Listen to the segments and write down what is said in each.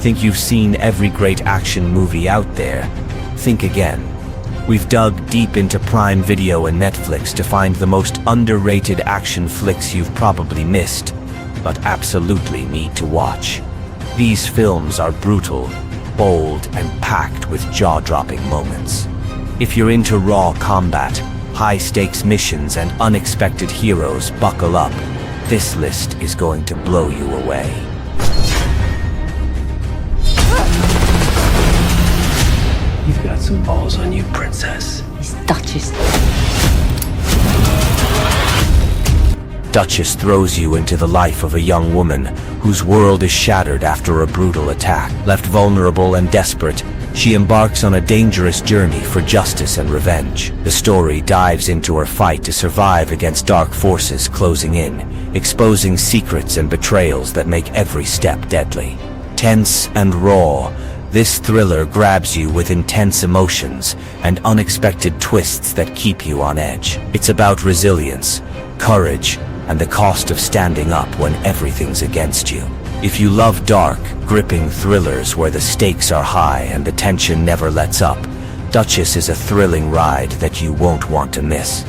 Think you've seen every great action movie out there? Think again. We've dug deep into Prime Video and Netflix to find the most underrated action flicks you've probably missed, but absolutely need to watch. These films are brutal, bold, and packed with jaw-dropping moments. If you're into raw combat, high-stakes missions, and unexpected heroes, buckle up. This list is going to blow you away. You've got some balls on you, princess. He's Duchess. Duchess throws you into the life of a young woman whose world is shattered after a brutal attack. Left vulnerable and desperate, she embarks on a dangerous journey for justice and revenge. The story dives into her fight to survive against dark forces closing in, exposing secrets and betrayals that make every step deadly. Tense and raw, this thriller grabs you with intense emotions and unexpected twists that keep you on edge. It's about resilience, courage, and the cost of standing up when everything's against you. If you love dark, gripping thrillers where the stakes are high and the tension never lets up, Duchess is a thrilling ride that you won't want to miss.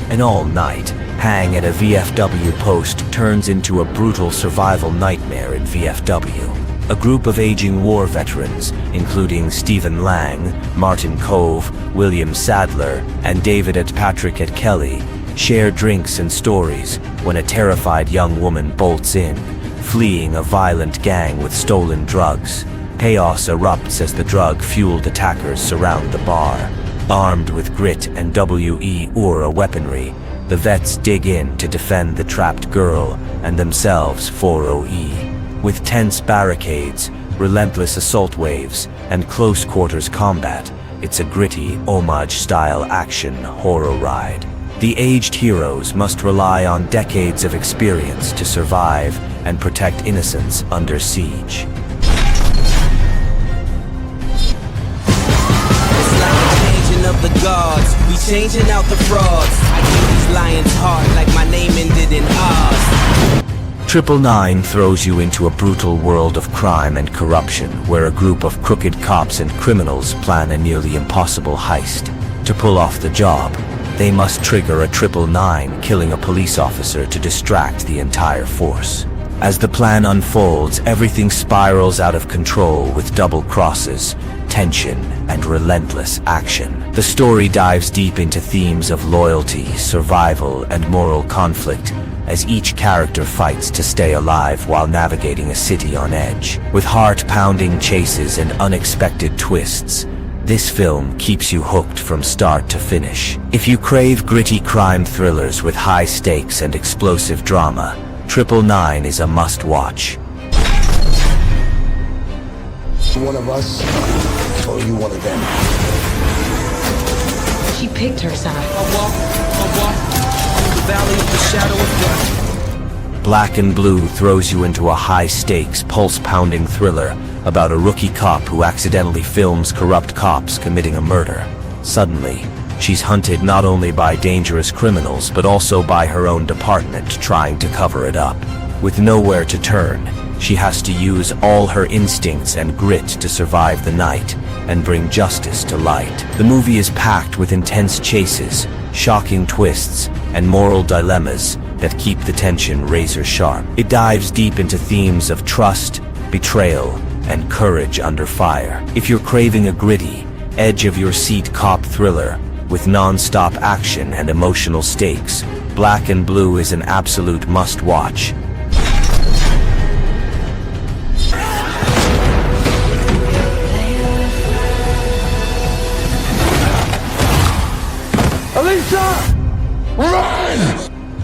An all-night hang at a VFW post turns into a brutal survival nightmare in VFW. A group of aging war veterans, including Stephen Lang, Martin Cove, William Sadler, and David and Patrick at Kelly, share drinks and stories when a terrified young woman bolts in, fleeing a violent gang with stolen drugs. Chaos erupts as the drug-fueled attackers surround the bar. Armed with grit and WE Aura weaponry, the vets dig in to defend the trapped girl and themselves 4OE. With tense barricades, relentless assault waves, and close-quarters combat, it's a gritty, homage-style action horror ride. The aged heroes must rely on decades of experience to survive and protect innocents under siege. Of the gods, we changing out the frauds. I give these lions heart like my name ended in Oz. 999 throws you into a brutal world of crime and corruption where a group of crooked cops and criminals plan a nearly impossible heist. To pull off the job, they must trigger a 999, killing a police officer to distract the entire force. As the plan unfolds, everything spirals out of control with double crosses, tension, and relentless action. The story dives deep into themes of loyalty, survival, and moral conflict as each character fights to stay alive while navigating a city on edge. With heart-pounding chases and unexpected twists, this film keeps you hooked from start to finish. If you crave gritty crime thrillers with high stakes and explosive drama, 999 is a must-watch. One of us, or you one of them? She picked her side. I walk through the valley of the shadow of death. Black and Blue throws you into a high-stakes, pulse-pounding thriller about a rookie cop who accidentally films corrupt cops committing a murder. Suddenly, she's hunted not only by dangerous criminals but also by her own department trying to cover it up. With nowhere to turn, she has to use all her instincts and grit to survive the night and bring justice to light. The movie is packed with intense chases, shocking twists, and moral dilemmas that keep the tension razor sharp. It dives deep into themes of trust, betrayal, and courage under fire. If you're craving a gritty, edge-of-your-seat cop thriller with non-stop action and emotional stakes, Black and Blue is an absolute must-watch.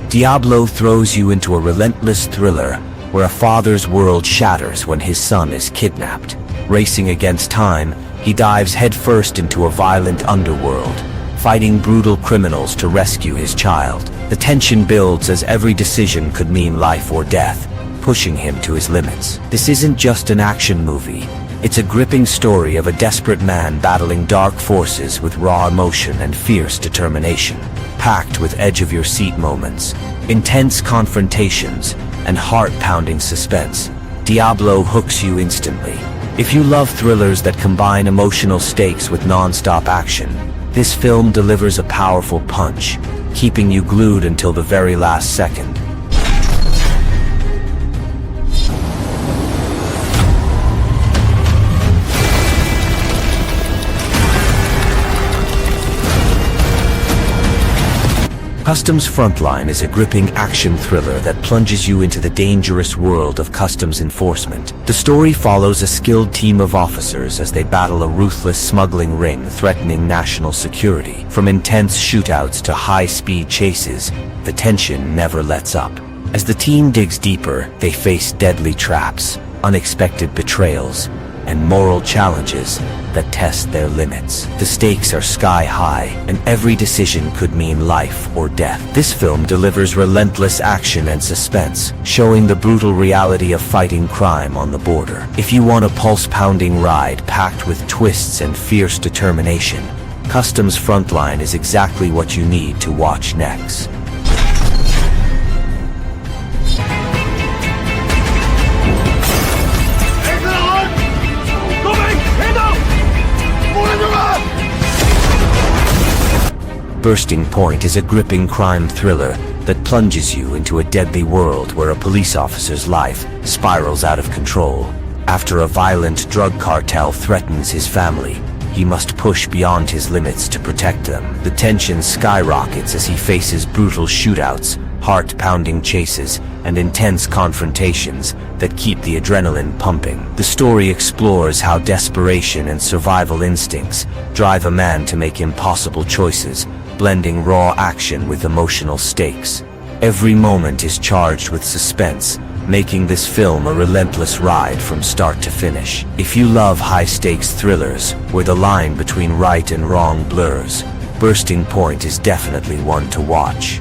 Diablo throws you into a relentless thriller where a father's world shatters when his son is kidnapped. Racing against time, he dives headfirst into a violent underworld, fighting brutal criminals to rescue his child. The tension builds as every decision could mean life or death, pushing him to his limits. This isn't just an action movie, It's a gripping story of a desperate man battling dark forces with raw emotion and fierce determination, packed with edge-of-your-seat moments, intense confrontations, and heart-pounding suspense. Diablo hooks you instantly. If you love thrillers that combine emotional stakes with non-stop action, this film delivers a powerful punch, keeping you glued until the very last second. Customs Frontline is a gripping action thriller that plunges you into the dangerous world of customs enforcement. The story follows a skilled team of officers as they battle a ruthless smuggling ring threatening national security. From intense shootouts to high-speed chases, the tension never lets up. As the team digs deeper, they face deadly traps, unexpected betrayals, and moral challenges that test their limits. The stakes are sky high, and every decision could mean life or death. This film delivers relentless action and suspense, showing the brutal reality of fighting crime on the border. If you want a pulse-pounding ride packed with twists and fierce determination, Customs Frontline is exactly what you need to watch next. Bursting Point is a gripping crime thriller that plunges you into a deadly world where a police officer's life spirals out of control. After a violent drug cartel threatens his family, he must push beyond his limits to protect them. The tension skyrockets as he faces brutal shootouts, heart-pounding chases, and intense confrontations that keep the adrenaline pumping. The story explores how desperation and survival instincts drive a man to make impossible choices, blending raw action with emotional stakes. Every moment is charged with suspense, making this film a relentless ride from start to finish. If you love high-stakes thrillers, where the line between right and wrong blurs, Bursting Point is definitely one to watch.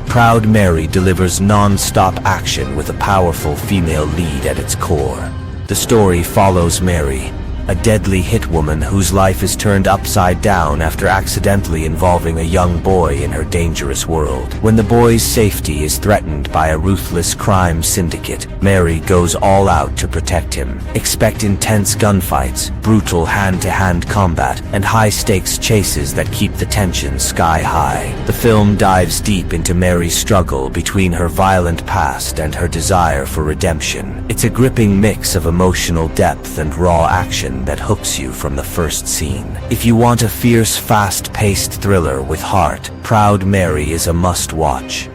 Proud Mary delivers non-stop action with a powerful female lead at its core. The story follows Mary, a deadly hitwoman whose life is turned upside down after accidentally involving a young boy in her dangerous world. When the boy's safety is threatened by a ruthless crime syndicate, Mary goes all out to protect him. Expect intense gunfights, brutal hand-to-hand combat, and high-stakes chases that keep the tension sky high. The film dives deep into Mary's struggle between her violent past and her desire for redemption. It's a gripping mix of emotional depth and raw action that hooks you from the first scene. If you want a fierce, fast-paced thriller with heart, Proud Mary is a must-watch.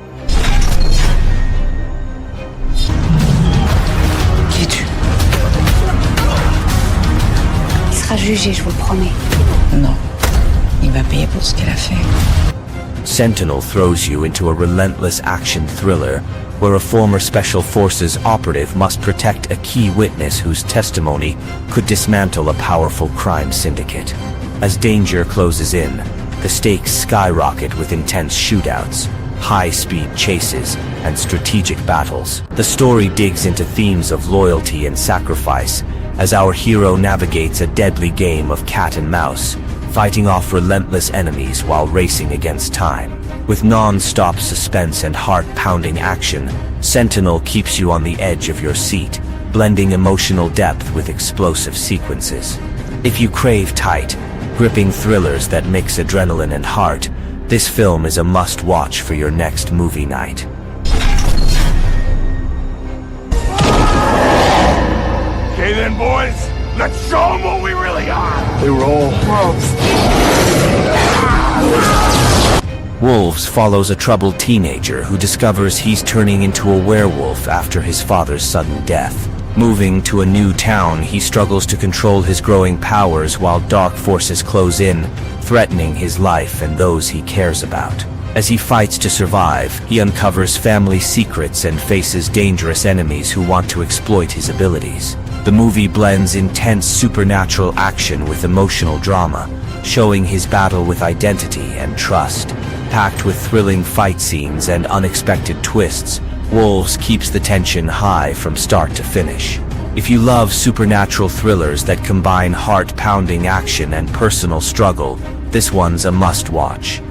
Qui es-tu? Il sera jugé, je vous le promets. Non. Il va payer pour ce qu'elle a fait. Sentinel throws you into a relentless action thriller where a former Special Forces operative must protect a key witness whose testimony could dismantle a powerful crime syndicate. As danger closes in, the stakes skyrocket with intense shootouts, high-speed chases, and strategic battles. The story digs into themes of loyalty and sacrifice as our hero navigates a deadly game of cat and mouse, fighting off relentless enemies while racing against time. With non-stop suspense and heart-pounding action, Sentinel keeps you on the edge of your seat, blending emotional depth with explosive sequences. If you crave tight, gripping thrillers that mix adrenaline and heart, this film is a must-watch for your next movie night. Okay then, boys, let's show them what we really are. They were all Wolves follows a troubled teenager who discovers he's turning into a werewolf after his father's sudden death. Moving to a new town, he struggles to control his growing powers while dark forces close in, threatening his life and those he cares about. As he fights to survive, he uncovers family secrets and faces dangerous enemies who want to exploit his abilities. The movie blends intense supernatural action with emotional drama, showing his battle with identity and trust. Packed with thrilling fight scenes and unexpected twists, Wolves keeps the tension high from start to finish. If you love supernatural thrillers that combine heart-pounding action and personal struggle, this one's a must-watch.